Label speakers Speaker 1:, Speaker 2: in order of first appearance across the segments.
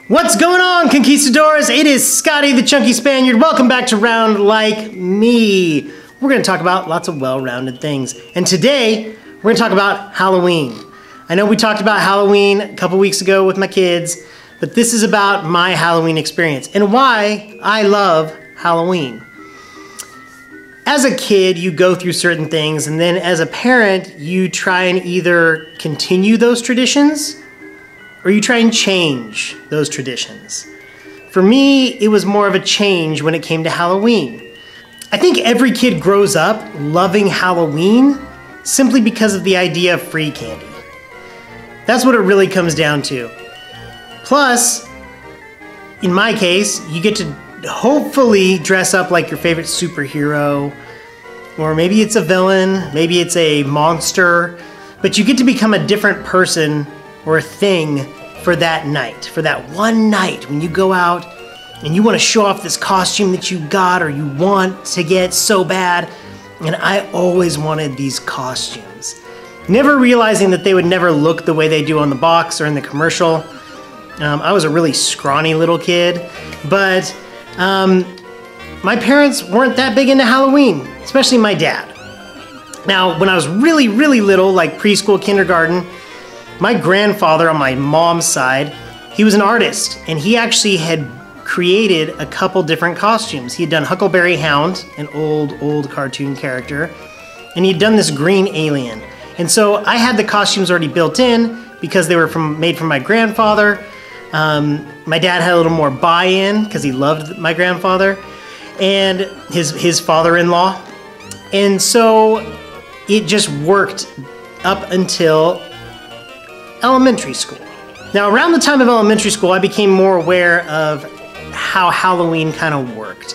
Speaker 1: What's going on, Conquistadors? It is Scotty the Chunky Spaniard. Welcome back to Round Like Me. We're going to talk about lots of well-rounded things. And today, we're going to talk about Halloween. I know we talked about Halloween a couple weeks ago with my kids, but this is about my Halloween experience and why I love Halloween. As a kid, you go through certain things, and then as a parent, you try and either continue those traditions or you try and change those traditions. For me, it was more of a change when it came to Halloween. I think every kid grows up loving Halloween simply because of the idea of free candy. That's what it really comes down to. Plus, in my case, you get to hopefully dress up like your favorite superhero, or maybe it's a villain, maybe it's a monster, but you get to become a different person or a thing for that night, for that one night when you go out and you want to show off this costume that you got or you want to get so bad. And I always wanted these costumes, never realizing that they would never look the way they do on the box or in the commercial. I was a really scrawny little kid, but my parents weren't that big into Halloween, especially my dad. Now, when I was really, really little, like preschool, kindergarten, my grandfather on my mom's side, he was an artist, and he actually had created a couple different costumes. He had done Huckleberry Hound, an old cartoon character, and he had done this green alien. And so I had the costumes already built in because they were made from my grandfather. My dad had a little more buy-in because he loved my grandfather and his father-in-law. And so it just worked up until elementary school. Now, around the time of elementary school, I became more aware of how Halloween kind of worked.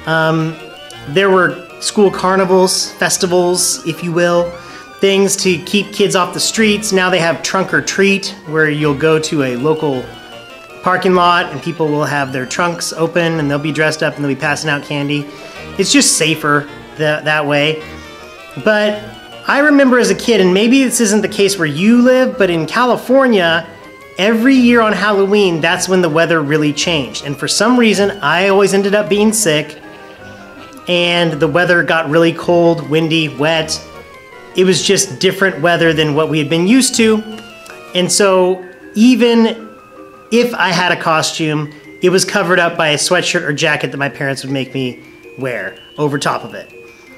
Speaker 1: There were school carnivals, festivals, if you will, things to keep kids off the streets. Now they have trunk or treat, where you'll go to a local parking lot and people will have their trunks open and they'll be dressed up and they'll be passing out candy. It's just safer that way. But I remember as a kid, and maybe this isn't the case where you live, but in California, every year on Halloween, that's when the weather really changed. And for some reason, I always ended up being sick, and the weather got really cold, windy, wet. It was just different weather than what we had been used to. And so even if I had a costume, it was covered up by a sweatshirt or jacket that my parents would make me wear over top of it.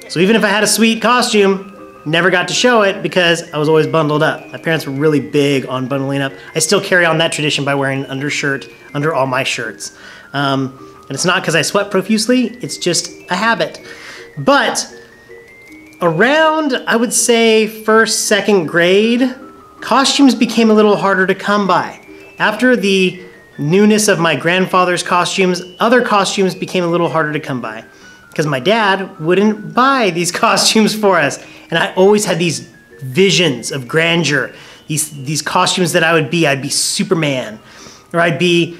Speaker 1: So even if I had a sweet costume, never got to show it because I was always bundled up. My parents were really big on bundling up. I still carry on that tradition by wearing an undershirt under all my shirts. And it's not because I sweat profusely, it's just a habit. But around, I would say, first, second grade, costumes became a little harder to come by. After the newness of my grandfather's costumes, other costumes became a little harder to come by because my dad wouldn't buy these costumes for us. And I always had these visions of grandeur, these costumes that I'd be Superman, or I'd be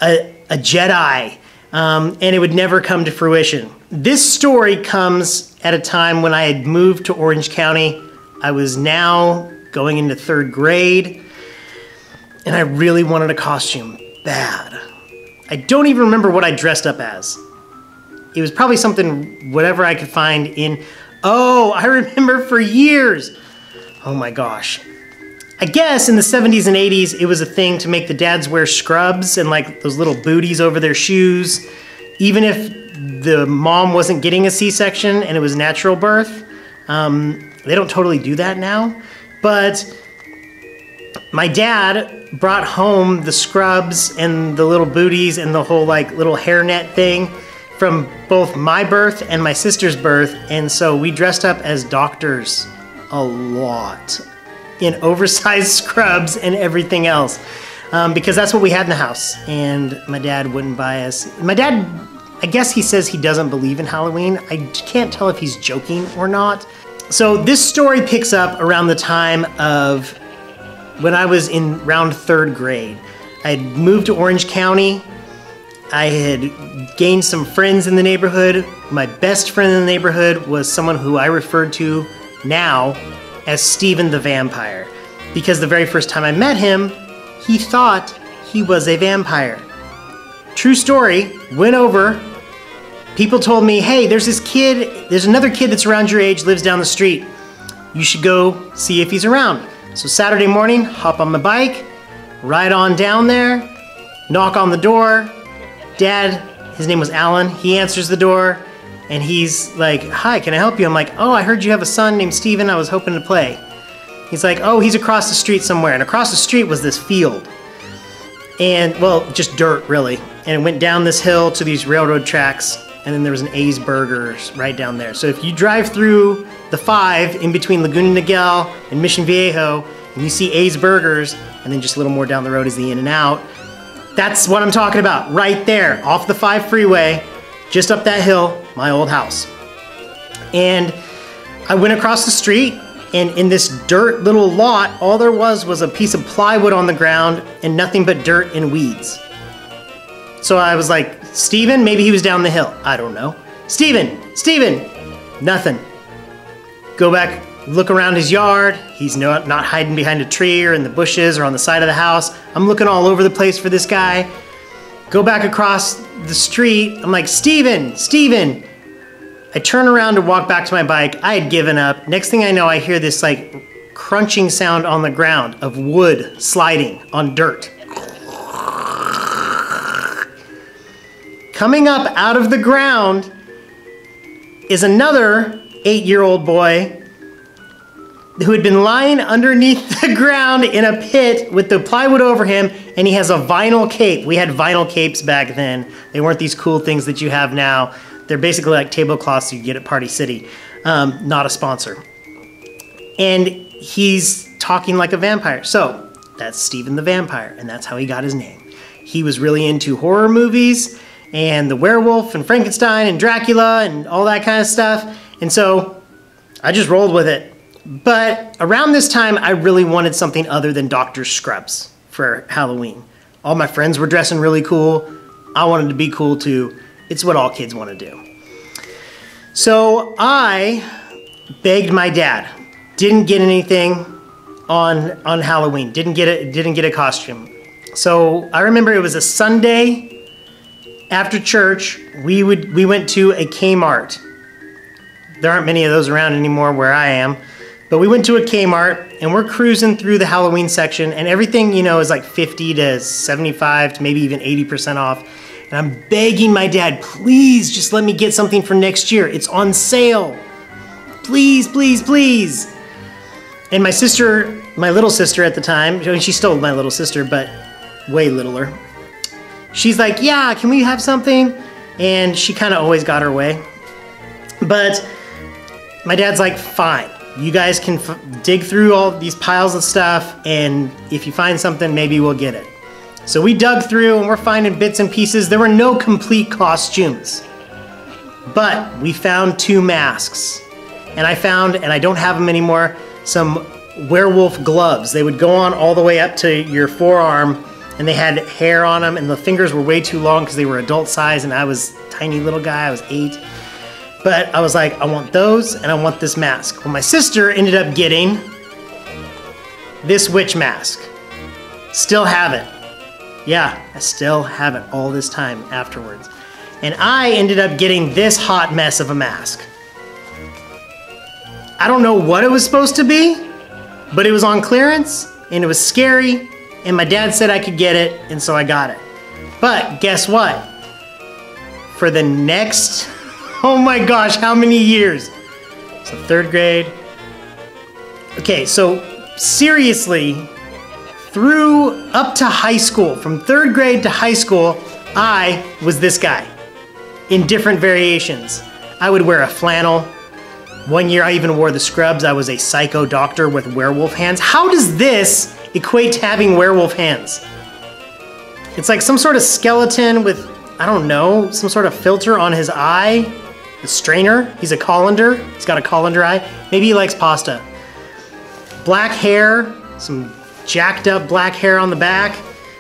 Speaker 1: a Jedi, and it would never come to fruition. This story comes at a time when I had moved to Orange County. I was now going into third grade, and I really wanted a costume bad. I don't even remember what I dressed up as. It was probably something, whatever I could find in, oh, I remember for years. Oh my gosh. I guess in the 70s and 80s, it was a thing to make the dads wear scrubs and like those little booties over their shoes, even if the mom wasn't getting a C-section and it was natural birth. They don't totally do that now, but my dad brought home the scrubs and the little booties and the whole like little hairnet thing from both my birth and my sister's birth, and so we dressed up as doctors a lot in oversized scrubs and everything else because that's what we had in the house, and my dad wouldn't buy us. My dad, I guess he says he doesn't believe in Halloween. I can't tell if he's joking or not. So this story picks up around the time of when I was in around third grade. I had moved to Orange County. I had gained some friends in the neighborhood. My best friend in the neighborhood was someone who I referred to now as Steven the Vampire, because the very first time I met him, he thought he he was a vampire. True story, went over. People told me, hey, there's another kid that's around your age, lives down the street. You should go see if he's around. So Saturday morning, hop on my bike, ride on down there, knock on the door. Dad, his name was Alan, he answers the door and he's like, hi, can I help you? I'm like, oh, I heard you have a son named Steven, I was hoping to play. He's like, oh, he's across the street somewhere. And across the street was this field. And, well, just dirt, really. And it went down this hill to these railroad tracks. And then there was an A's Burgers right down there. So if you drive through the 5 in between Laguna Niguel and Mission Viejo, and you see A's Burgers, and then just a little more down the road is the In-N-Out, that's what I'm talking about, right there, off the 5 freeway, just up that hill, my old house. And I went across the street, and in this dirt little lot, all there was a piece of plywood on the ground and nothing but dirt and weeds. So I was like, Steven, maybe he was down the hill. I don't know. Steven, nothing. Go back, look around his yard. He's not hiding behind a tree or in the bushes or on the side of the house. I'm looking all over the place for this guy. Go back across the street. I'm like, Steven. I turn around to walk back to my bike. I had given up. Next thing I know, I hear this like crunching sound on the ground of wood sliding on dirt. Coming up out of the ground is another 8-year-old boy who had been lying underneath the ground in a pit with the plywood over him, and he has a vinyl cape. We had vinyl capes back then. They weren't these cool things that you have now. They're basically like tablecloths you get at Party City. Not a sponsor. And he's talking like a vampire. So that's Steven the Vampire, and that's how he got his name. He was really into horror movies and the werewolf and Frankenstein and Dracula and all that kind of stuff. And so I just rolled with it. But around this time, I really wanted something other than Dr. Scrubs for Halloween. All my friends were dressing really cool. I wanted to be cool too. It's what all kids want to do. So I begged my dad. Didn't get anything on Halloween. Didn't get a costume. So I remember it was a Sunday after church. We went to a Kmart. There aren't many of those around anymore where I am. But we went to a Kmart and we're cruising through the Halloween section, and everything, you know, is like 50 to 75 to maybe even 80% off. And I'm begging my dad, please just let me get something for next year. It's on sale. Please, please, please. And my sister, my little sister at the time, I mean, she's still my little sister, but way littler. She's like, yeah, can we have something? And she kind of always got her way. But my dad's like, fine. You guys can dig through all these piles of stuff, and if you find something, maybe we'll get it. So we dug through and we're finding bits and pieces. There were no complete costumes, but we found 2 masks. And I found, and I don't have them anymore, some werewolf gloves. They would go on all the way up to your forearm, and they had hair on them, and the fingers were way too long because they were adult size, and I was a tiny little guy, I was 8. But I was like, I want those, and I want this mask. Well, my sister ended up getting this witch mask. Still have it. Yeah, I still have it all this time afterwards. And I ended up getting this hot mess of a mask. I don't know what it was supposed to be, but it was on clearance, and it was scary, and my dad said I could get it, and so I got it. But guess what? For the next, oh my gosh, how many years? So 3rd grade. Okay, so seriously, through up to high school, from 3rd grade to high school, I was this guy in different variations. I would wear a flannel. One year I even wore the scrubs. I was a psycho doctor with werewolf hands. How does this equate to having werewolf hands? It's like some sort of skeleton with, I don't know, some sort of filter on his eye. A strainer. He's a colander. He's got a colander eye. Maybe he likes pasta. Black hair. Some jacked up black hair on the back.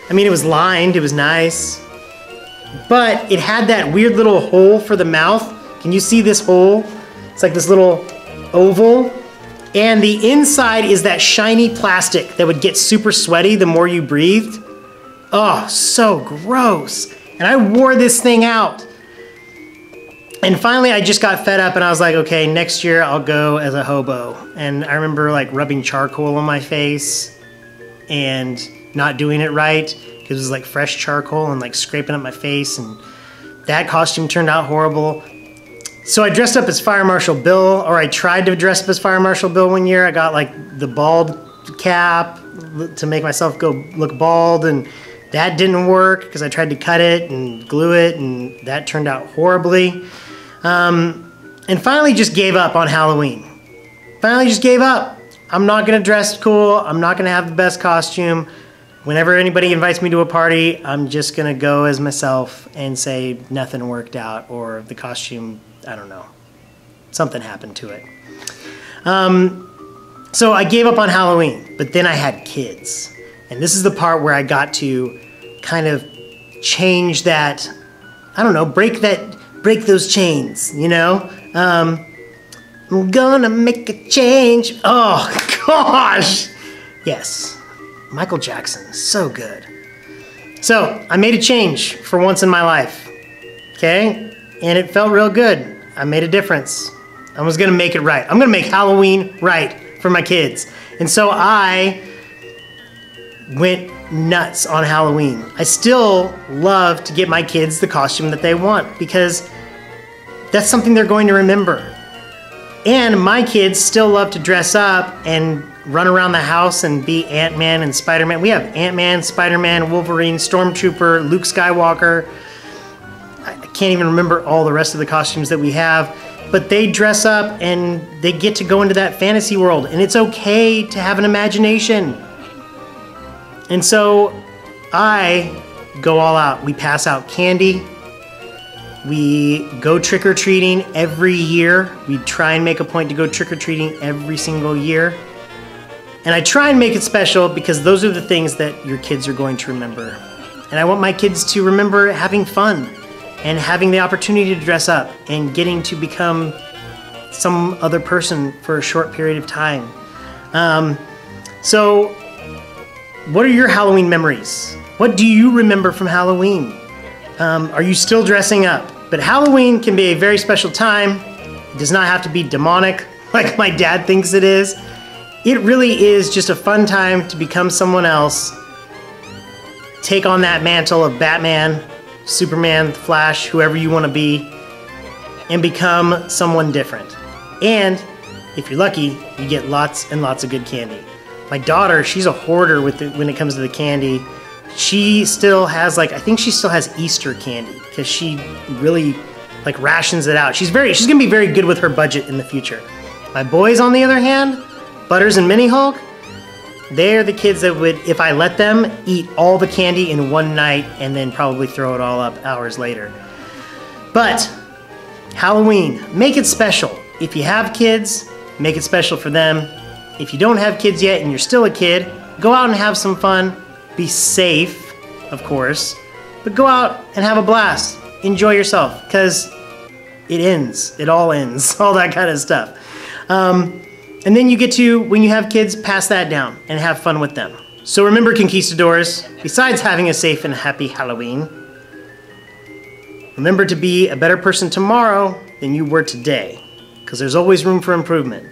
Speaker 1: I mean, it was lined. It was nice. But it had that weird little hole for the mouth. Can you see this hole? It's like this little oval. And the inside is that shiny plastic that would get super sweaty the more you breathed. Oh, so gross. And I wore this thing out. And finally I just got fed up and I was like, okay, next year I'll go as a hobo. And I remember like rubbing charcoal on my face and not doing it right because it was like fresh charcoal and like scraping up my face, and that costume turned out horrible. So I dressed up as Fire Marshal Bill, or I tried to dress up as Fire Marshal Bill one year. I got like the bald cap to make myself look bald, and that didn't work because I tried to cut it and glue it, and that turned out horribly. And finally just gave up on Halloween. Finally just gave up. I'm not gonna dress cool. I'm not gonna have the best costume. Whenever anybody invites me to a party, I'm just gonna go as myself and say nothing worked out, or the costume, I don't know, something happened to it. So I gave up on Halloween, but then I had kids. And this is the part where I got to kind of change that, I don't know, break those chains, you know? I'm gonna make a change. Oh, gosh. Yes, Michael Jackson, so good. So I made a change for once in my life, okay? And it felt real good. I made a difference. I was gonna make it right. I'm gonna make Halloween right for my kids. And so I went nuts on Halloween. I still love to get my kids the costume that they want because that's something they're going to remember. And my kids still love to dress up and run around the house and be Ant-Man and Spider-Man. We have Ant-Man, Spider-Man, Wolverine, Stormtrooper, Luke Skywalker. I can't even remember all the rest of the costumes that we have, but they dress up and they get to go into that fantasy world, and it's okay to have an imagination. And so I go all out. We pass out candy. We go trick-or-treating every year. We try and make a point to go trick-or-treating every single year. And I try and make it special because those are the things that your kids are going to remember. And I want my kids to remember having fun and having the opportunity to dress up and getting to become some other person for a short period of time. So what are your Halloween memories? What do you remember from Halloween? Are you still dressing up? But Halloween can be a very special time. It does not have to be demonic like my dad thinks it is. It really is just a fun time to become someone else, take on that mantle of Batman, Superman, Flash, whoever you want to be, and become someone different. And if you're lucky, you get lots and lots of good candy. My daughter, she's a hoarder when it comes to the candy. She still has I think she still has Easter candy because she really rations it out. She's gonna be very good with her budget in the future. My boys, on the other hand, Butters and Mini Hulk, they're the kids that would, if I let them, eat all the candy in one night and then probably throw it all up hours later. But Halloween, make it special. If you have kids, make it special for them. If you don't have kids yet and you're still a kid, go out and have some fun. Be safe, of course, but go out and have a blast. Enjoy yourself, because it ends. It all ends, all that kind of stuff. And then you get to, when you have kids, pass that down and have fun with them. So remember, conquistadors, besides having a safe and happy Halloween, remember to be a better person tomorrow than you were today, because there's always room for improvement.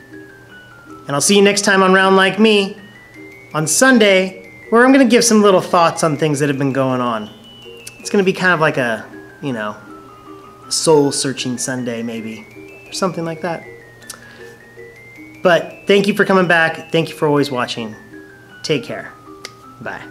Speaker 1: And I'll see you next time on Round Like Me on Sunday, where I'm going to give some little thoughts on things that have been going on. It's going to be kind of like a, soul-searching Sunday, maybe, or something like that. But thank you for coming back. Thank you for always watching. Take care. Bye.